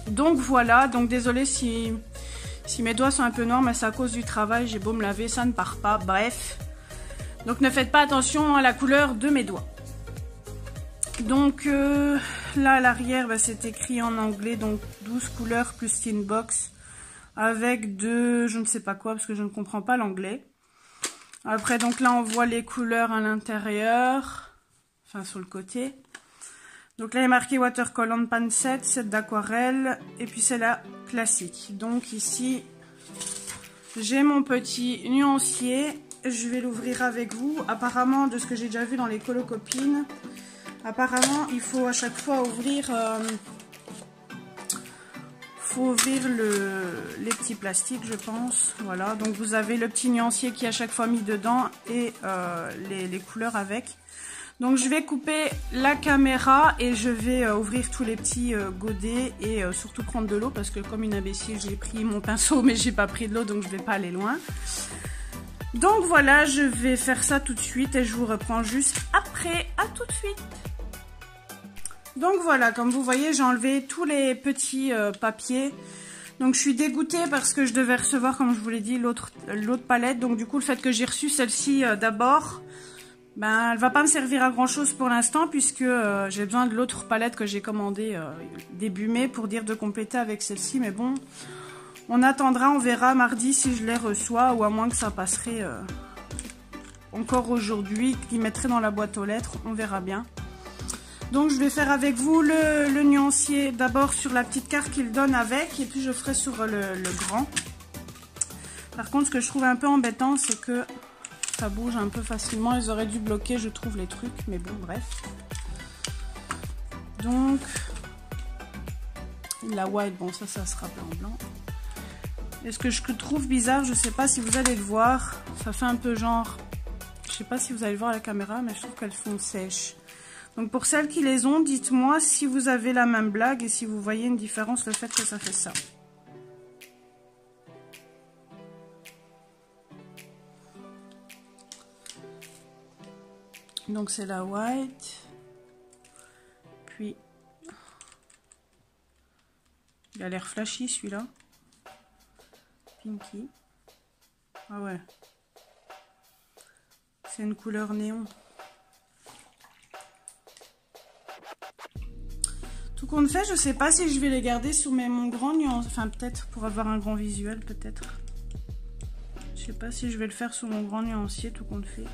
Donc voilà, donc désolé si mes doigts sont un peu noirs, mais c'est à cause du travail, j'ai beau me laver, ça ne part pas, bref. Donc ne faites pas attention à la couleur de mes doigts. Donc là à l'arrière, bah, c'est écrit en anglais, donc 12 couleurs plus tin box avec je ne sais pas quoi parce que je ne comprends pas l'anglais. Après donc là on voit les couleurs à l'intérieur, enfin sur le côté. Donc là il est marqué watercolor pan set d'aquarelle, et puis c'est la classique. Donc ici j'ai mon petit nuancier, je vais l'ouvrir avec vous. Apparemment de ce que j'ai déjà vu dans les colocopines, apparemment, il faut à chaque fois ouvrir, les petits plastiques, je pense. Voilà, donc vous avez le petit nuancier qui est à chaque fois mis dedans et les couleurs avec. Donc je vais couper la caméra et je vais ouvrir tous les petits godets et surtout prendre de l'eau parce que comme une imbécile, j'ai pris mon pinceau mais j'ai pas pris de l'eau, donc je vais pas aller loin. Donc voilà, je vais faire ça tout de suite et je vous reprends juste après. À tout de suite. Donc voilà, comme vous voyez, j'ai enlevé tous les petits papiers. Donc je suis dégoûtée parce que je devais recevoir, comme je vous l'ai dit, l'autre palette. Donc du coup, le fait que j'ai reçu celle-ci d'abord, ben elle va pas me servir à grand chose pour l'instant puisque j'ai besoin de l'autre palette que j'ai commandée début mai pour dire de compléter avec celle-ci. Mais bon, on attendra, on verra mardi si je les reçois, ou à moins que ça passerait encore aujourd'hui, qu'ils mettraient dans la boîte aux lettres, on verra bien. Donc je vais faire avec vous le nuancier d'abord sur la petite carte qu'il donne avec, et puis je ferai sur le grand. Par contre, ce que je trouve un peu embêtant, c'est que ça bouge un peu facilement. Ils auraient dû bloquer, je trouve, les trucs, mais bon, bref. Donc la white, bon ça sera blanc. Et ce que je trouve bizarre, je sais pas si vous allez le voir, ça fait un peu genre, je sais pas si vous allez le voir à la caméra, mais je trouve qu'elles font sèches. Donc pour celles qui les ont, dites-moi si vous avez la même blague et si vous voyez une différence, le fait que ça fait ça. Donc c'est la white. Puis, il a l'air flashy celui-là. Pinky. Ah ouais. C'est une couleur néon. Tout compte fait, je sais pas si je vais les garder sur mon grand nuance. Enfin, peut-être pour avoir un grand visuel, peut-être. Je sais pas si je vais le faire sur mon grand nuancier, tout compte fait.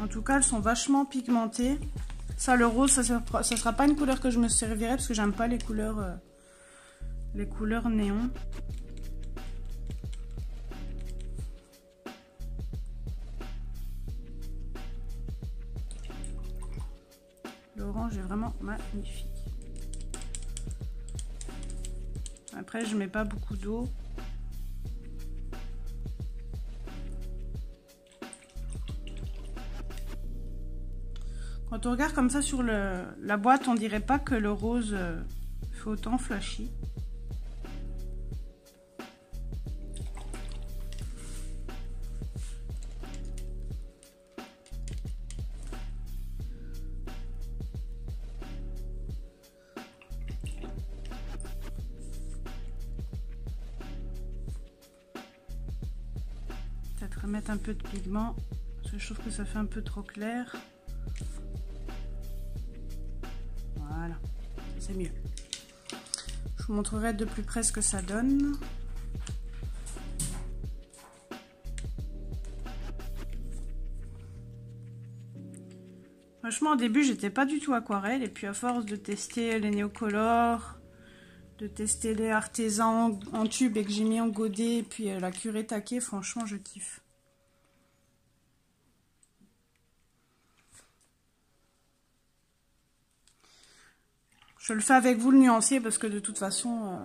En tout cas, elles sont vachement pigmentées. Ça, le rose, ça sera pas une couleur que je me servirai parce que j'aime pas les couleurs néon. L'orange est vraiment magnifique. Après, je mets pas beaucoup d'eau. Quand on regarde comme ça sur la boîte, on dirait pas que le rose fait autant flashy. Peut-être remettre un peu de pigment, parce que je trouve que ça fait un peu trop clair. Voilà, c'est mieux. Je vous montrerai de plus près ce que ça donne. Franchement, au début, j'étais pas du tout aquarelle, et puis à force de tester les néocolores, de tester les artisans en tube et que j'ai mis en godet, et puis la curée taquée, franchement, je kiffe. Je le fais avec vous le nuancier parce que de toute façon,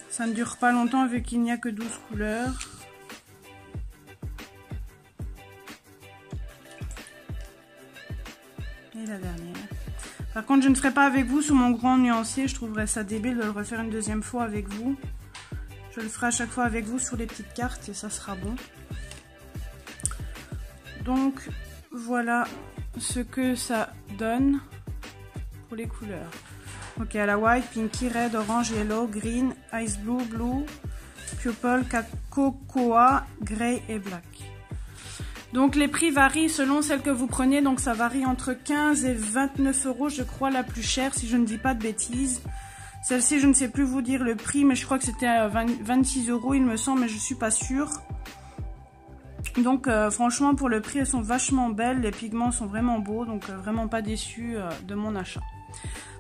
ça ne dure pas longtemps vu qu'il n'y a que 12 couleurs. Et la dernière. Par contre, je ne ferai pas avec vous sur mon grand nuancier. Je trouverais ça débile de le refaire une deuxième fois avec vous. Je le ferai à chaque fois avec vous sur les petites cartes et ça sera bon. Donc, voilà ce que ça donne pour les couleurs. Ok, à la white, pinky, red, orange, yellow, green, ice blue, blue, purple, cocoa, grey et black. Donc les prix varient selon celle que vous prenez, donc ça varie entre 15 et 29 euros, je crois la plus chère si je ne dis pas de bêtises. Celle-ci, je ne sais plus vous dire le prix, mais je crois que c'était à 26 euros il me semble, mais je suis pas sûre. Donc franchement pour le prix elles sont vachement belles, les pigments sont vraiment beaux, donc vraiment pas déçue de mon achat.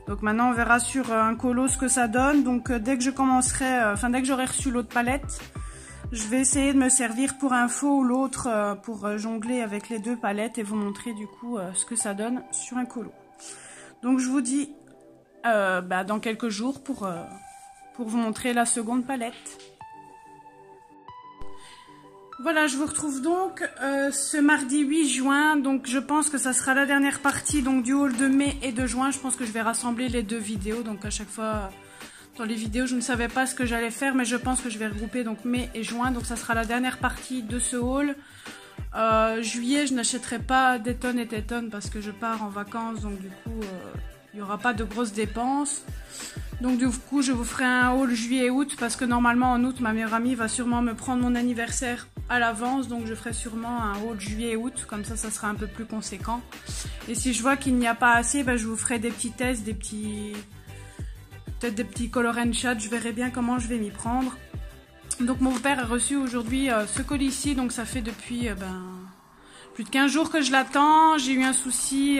Donc maintenant on verra sur un colo ce que ça donne. Donc dès que je commencerai, dès que j'aurai reçu l'autre palette, je vais essayer de me servir pour un faux ou l'autre pour jongler avec les deux palettes et vous montrer du coup ce que ça donne sur un colo. Donc je vous dis dans quelques jours pour vous montrer la seconde palette. Voilà, je vous retrouve donc ce mardi 8 juin, donc je pense que ça sera la dernière partie donc du haul de mai et de juin. Je pense que je vais rassembler les deux vidéos, donc à chaque fois dans les vidéos je ne savais pas ce que j'allais faire, mais je pense que je vais regrouper donc mai et juin, donc ça sera la dernière partie de ce haul. Juillet je n'achèterai pas des tonnes et des tonnes parce que je pars en vacances, donc du coup il n'y aura pas de grosses dépenses. Donc du coup je vous ferai un haul juillet-août parce que normalement en août ma meilleure amie va sûrement me prendre mon anniversaire à l'avance, donc je ferai sûrement un haul juillet-août, comme ça sera un peu plus conséquent. Et si je vois qu'il n'y a pas assez, je vous ferai des petits tests, peut-être des petits color and chat, je verrai bien comment je vais m'y prendre. Donc mon père a reçu aujourd'hui ce colis-ci, donc ça fait depuis plus de 15 jours que je l'attends. J'ai eu un souci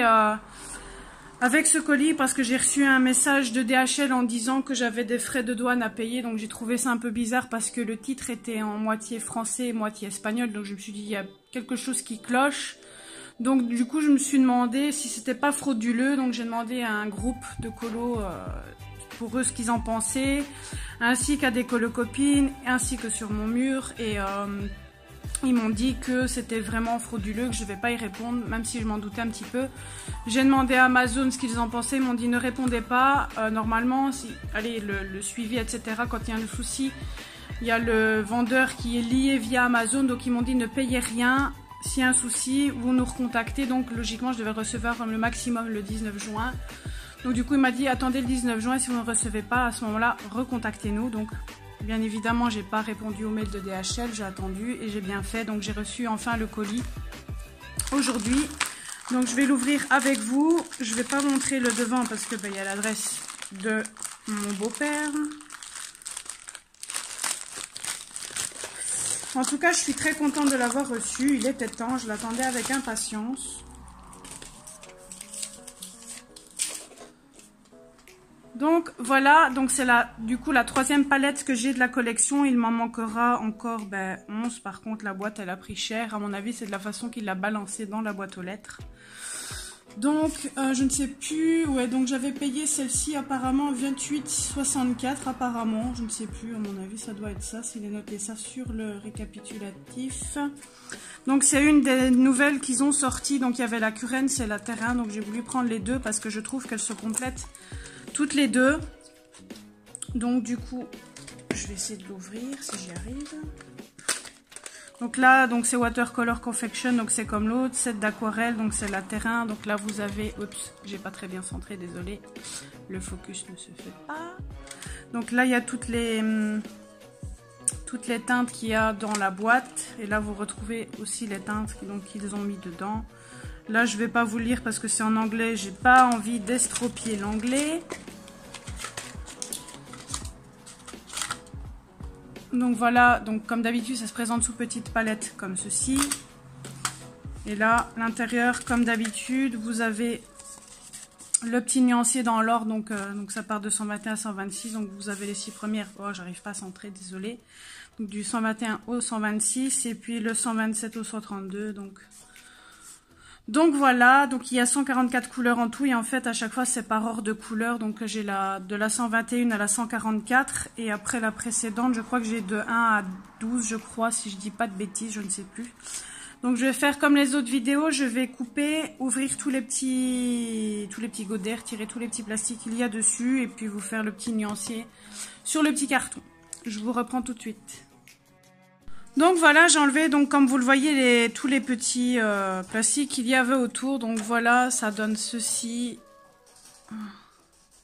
avec ce colis parce que j'ai reçu un message de DHL en disant que j'avais des frais de douane à payer, donc j'ai trouvé ça un peu bizarre parce que le titre était en moitié français et moitié espagnol, donc je me suis dit il y a quelque chose qui cloche. Donc du coup je me suis demandé si c'était pas frauduleux, donc j'ai demandé à un groupe de colos pour eux ce qu'ils en pensaient, ainsi qu'à des colocopines, ainsi que sur mon mur, et ils m'ont dit que c'était vraiment frauduleux, que je ne vais pas y répondre, même si je m'en doutais un petit peu. J'ai demandé à Amazon ce qu'ils en pensaient, ils m'ont dit ne répondez pas. Normalement, le suivi, etc., quand il y a un souci, il y a le vendeur qui est lié via Amazon, donc ils m'ont dit ne payez rien. S'il y a un souci, vous nous recontactez, donc logiquement je devais recevoir le maximum le 19 juin. Donc du coup il m'a dit attendez le 19 juin, si vous ne recevez pas à ce moment-là, recontactez-nous. Donc Bien évidemment, j'ai pas répondu au mail de DHL, j'ai attendu et j'ai bien fait. Donc j'ai reçu enfin le colis aujourd'hui. Donc je vais l'ouvrir avec vous. Je vais pas montrer le devant parce que il y a l'adresse de mon beau-père. En tout cas, je suis très contente de l'avoir reçu. Il était temps, je l'attendais avec impatience. Donc voilà, donc c'est du coup la troisième palette que j'ai de la collection. Il m'en manquera encore 11. Par contre, la boîte elle a pris cher. À mon avis, c'est de la façon qu'il l'a balancée dans la boîte aux lettres. Donc je ne sais plus. Ouais, donc j'avais payé celle-ci apparemment 28,64 apparemment. Je ne sais plus. À mon avis, ça doit être ça. S'il est noté ça sur le récapitulatif. Donc c'est une des nouvelles qu'ils ont sorties. Donc il y avait la Currens et la Terrain. Donc j'ai voulu prendre les deux parce que je trouve qu'elles se complètent toutes les deux. Donc du coup, je vais essayer de l'ouvrir si j'y arrive. Donc là, donc c'est Watercolor Confection, donc c'est comme l'autre, set d'aquarelle, donc c'est la Terrain. Donc là vous avez, oups, j'ai pas très bien centré, désolé, le focus ne se fait pas. Donc là il y a toutes les teintes qu'il y a dans la boîte, et là vous retrouvez aussi les teintes qu'ils ont mis dedans. Là je vais pas vous lire parce que c'est en anglais, j'ai pas envie d'estropier l'anglais. Donc voilà, donc comme d'habitude ça se présente sous petite palette comme ceci. Et là, l'intérieur comme d'habitude, vous avez le petit nuancier dans l'ordre, donc ça part de 121 à 126. Donc vous avez les 6 premières, oh j'arrive pas à centrer, désolé. Donc du 121 au 126 et puis le 127 au 132, donc voilà, donc il y a 144 couleurs en tout et en fait à chaque fois c'est par ordre de couleur. Donc j'ai de la 121 à la 144 et après la précédente je crois que j'ai de 1 à 12 je crois, si je dis pas de bêtises, je ne sais plus. Donc je vais faire comme les autres vidéos, je vais couper, ouvrir tous les petits godets, retirer tous les petits plastiques qu'il y a dessus et puis vous faire le petit nuancier sur le petit carton. Je vous reprends tout de suite. Donc voilà, j'ai enlevé, donc comme vous le voyez, tous les petits plastiques qu'il y avait autour. Donc voilà, ça donne ceci.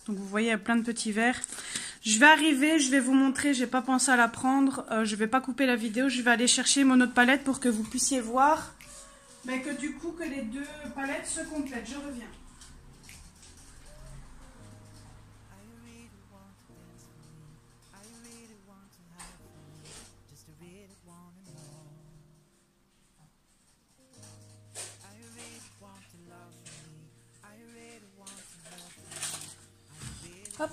Donc vous voyez, il y a plein de petits verres. Je vais arriver, je vais vous montrer, j'ai pas pensé à la prendre. Je vais pas couper la vidéo, je vais aller chercher mon autre palette pour que vous puissiez voir. Mais que du coup, que les deux palettes se complètent. Je reviens. Hop.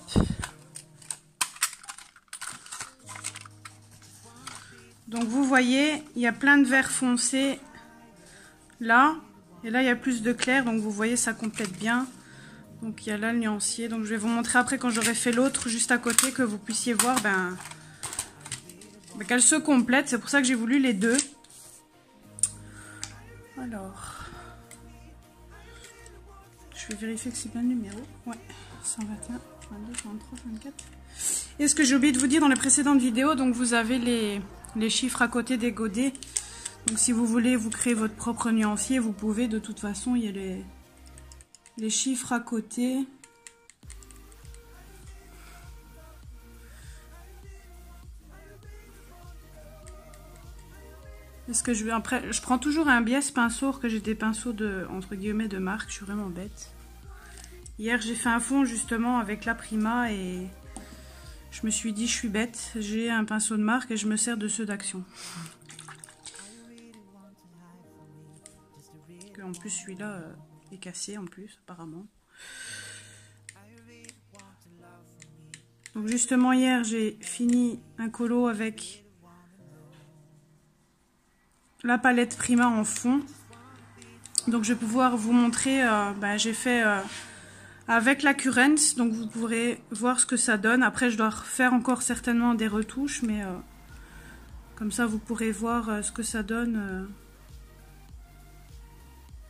Donc vous voyez, il y a plein de verts foncés là, et là il y a plus de clair, donc vous voyez ça complète bien. Donc il y a là le nuancier, donc je vais vous montrer après quand j'aurai fait l'autre juste à côté, que vous puissiez voir qu'elle se complète. C'est pour ça que j'ai voulu les deux. Alors, je vais vérifier que c'est bien le numéro. Ouais, 121, 22, 23, 24. Et ce que j'ai oublié de vous dire dans les précédentes vidéos, donc vous avez les chiffres à côté des godets. Donc si vous voulez vous créer votre propre nuancier, vous pouvez. De toute façon, il y a les chiffres à côté. Est-ce que après, je prends toujours un biais pinceau, que j'ai des pinceaux entre guillemets de marque. Je suis vraiment bête. Hier, j'ai fait un fond justement avec la Prima et je me suis dit, je suis bête. J'ai un pinceau de marque et je me sers de ceux d'Action. En plus, celui-là est cassé en plus, apparemment. Donc justement, hier, j'ai fini un colo avec la palette Prima en fond. Donc je vais pouvoir vous montrer, j'ai fait avec la Currens, donc vous pourrez voir ce que ça donne. Après je dois refaire encore certainement des retouches, mais comme ça vous pourrez voir ce que ça donne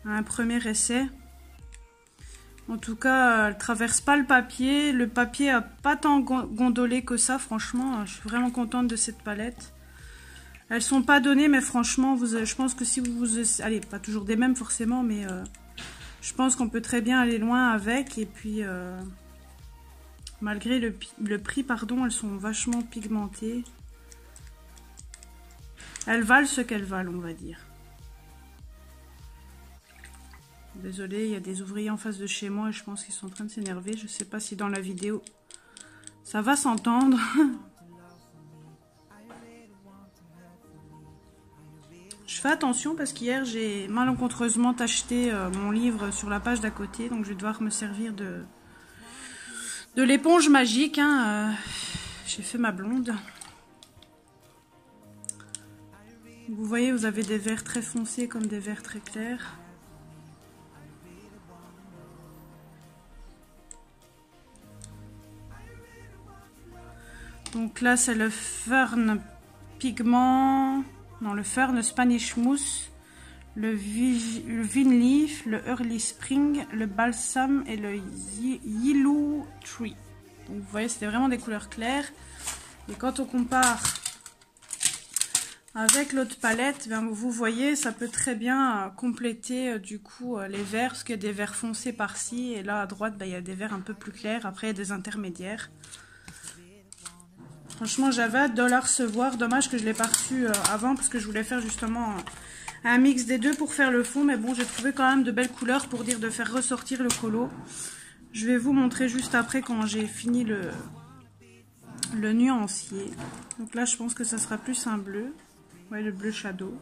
à un premier essai. En tout cas, elle traverse pas le papier a pas tant gondolé que ça, franchement. Je suis vraiment contente de cette palette. Elles sont pas données, mais franchement, je pense que si vous allez, pas toujours des mêmes forcément, mais je pense qu'on peut très bien aller loin avec. Et puis Malgré le prix, pardon, elles sont vachement pigmentées. Elles valent ce qu'elles valent, on va dire. Désolée, il y a des ouvriers en face de chez moi et je pense qu'ils sont en train de s'énerver. Je ne sais pas si dans la vidéo, ça va s'entendre. Je fais attention parce qu'hier, j'ai malencontreusement tacheté mon livre sur la page d'à côté. Donc, je vais devoir me servir de l'éponge magique. Hein. J'ai fait ma blonde. Vous voyez, vous avez des verts très foncés comme des verts très clairs. Donc là, c'est le Fern Pigment, non, le Fern Spanish Mousse, le Vinleaf, le Early Spring, le Balsam et le Yellow Tree. Donc vous voyez, c'était vraiment des couleurs claires. Et quand on compare avec l'autre palette, bien, vous voyez, ça peut très bien compléter du coup les verts, parce qu'il y a des verts foncés par-ci, et là à droite, ben, il y a des verts un peu plus clairs, après il y a des intermédiaires. Franchement, j'avais hâte de la recevoir. Dommage que je ne l'ai pas reçue avant parce que je voulais faire justement un mix des deux pour faire le fond. Mais bon, j'ai trouvé quand même de belles couleurs pour dire de faire ressortir le colo. Je vais vous montrer juste après quand j'ai fini le nuancier. Donc là, je pense que ça sera plus un bleu. Ouais, le bleu shadow.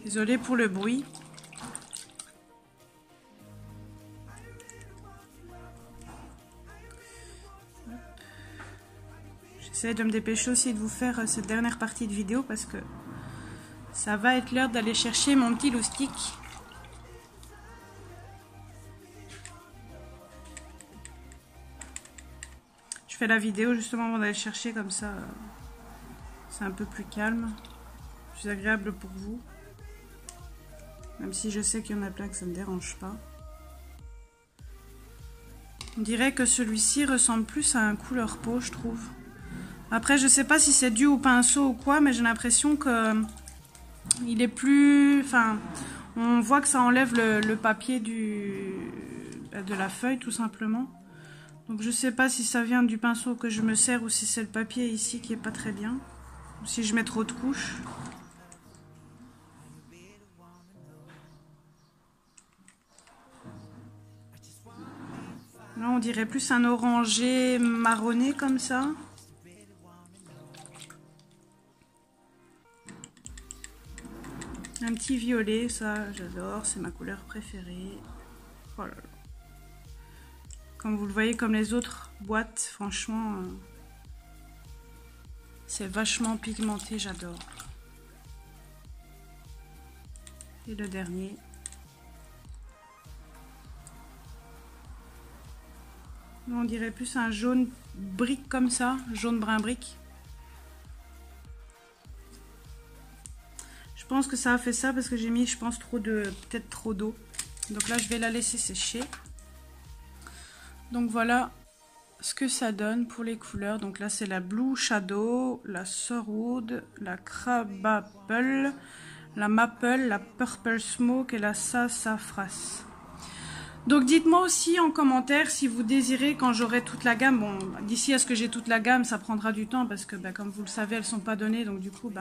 Désolée pour le bruit. J'essaie de me dépêcher aussi de vous faire cette dernière partie de vidéo parce que ça va être l'heure d'aller chercher mon petit loustic. Je fais la vidéo justement avant d'aller chercher, comme ça c'est un peu plus calme, plus agréable pour vous. Même si je sais qu'il y en a plein que ça ne me dérange pas. On dirait que celui-ci ressemble plus à un couleur peau, je trouve. Après, je sais pas si c'est dû au pinceau ou quoi, mais j'ai l'impression que il est plus... Enfin, on voit que ça enlève le papier de la feuille, tout simplement. Donc, je sais pas si ça vient du pinceau que je me sers ou si c'est le papier ici qui est pas très bien. Ou si je mets trop de couches. Là, on dirait plus un orangé marronné comme ça. Un petit violet, ça j'adore, c'est ma couleur préférée. Oh là là. Comme vous le voyez, comme les autres boîtes, franchement, c'est vachement pigmenté, j'adore. Et le dernier. On dirait plus un jaune brique comme ça, jaune brun brique. Je pense que ça a fait ça parce que j'ai mis, je pense, peut-être trop d'eau. Donc là, je vais la laisser sécher. Donc voilà ce que ça donne pour les couleurs. Donc là, c'est la Blue Shadow, la Sorwood, la Crab Apple, la Maple, la Purple Smoke et la Sassafras. Donc dites-moi aussi en commentaire si vous désirez, quand j'aurai toute la gamme, bon, d'ici à ce que j'ai toute la gamme, ça prendra du temps parce que comme vous le savez, elles sont pas données, donc du coup,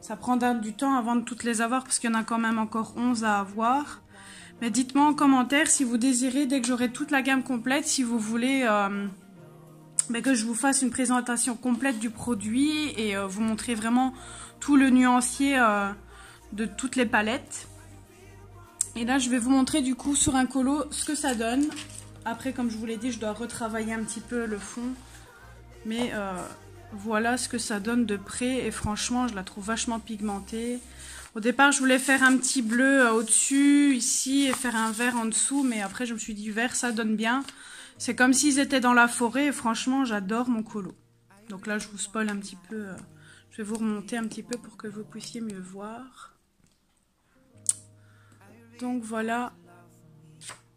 ça prendra du temps avant de toutes les avoir parce qu'il y en a quand même encore 11 à avoir. Mais dites-moi en commentaire si vous désirez, dès que j'aurai toute la gamme complète, si vous voulez que je vous fasse une présentation complète du produit et vous montrer vraiment tout le nuancier de toutes les palettes. Et là, je vais vous montrer du coup sur un colo ce que ça donne. Après, comme je vous l'ai dit, je dois retravailler un petit peu le fond. Mais voilà ce que ça donne de près. Et franchement, je la trouve vachement pigmentée. Au départ, je voulais faire un petit bleu au-dessus, ici, et faire un vert en dessous. Mais après, je me suis dit, vert, ça donne bien. C'est comme s'ils étaient dans la forêt. Et franchement, j'adore mon colo. Donc là, je vous spoil un petit peu. Je vais vous remonter un petit peu pour que vous puissiez mieux voir. Donc voilà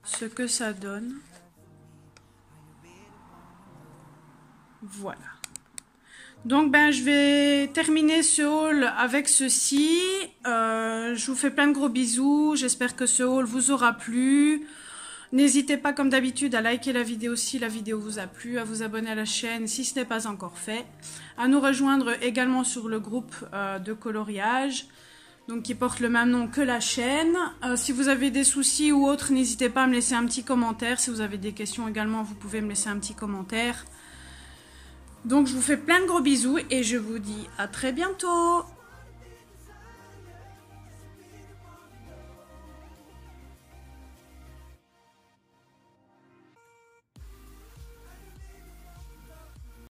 ce que ça donne. Voilà. Donc ben je vais terminer ce haul avec ceci. Je vous fais plein de gros bisous. J'espère que ce haul vous aura plu. N'hésitez pas comme d'habitude à liker la vidéo si la vidéo vous a plu, à vous abonner à la chaîne si ce n'est pas encore fait, à nous rejoindre également sur le groupe de coloriage, donc qui porte le même nom que la chaîne. Si vous avez des soucis ou autres, n'hésitez pas à me laisser un petit commentaire. Si vous avez des questions également, vous pouvez me laisser un petit commentaire. Donc je vous fais plein de gros bisous et je vous dis à très bientôt.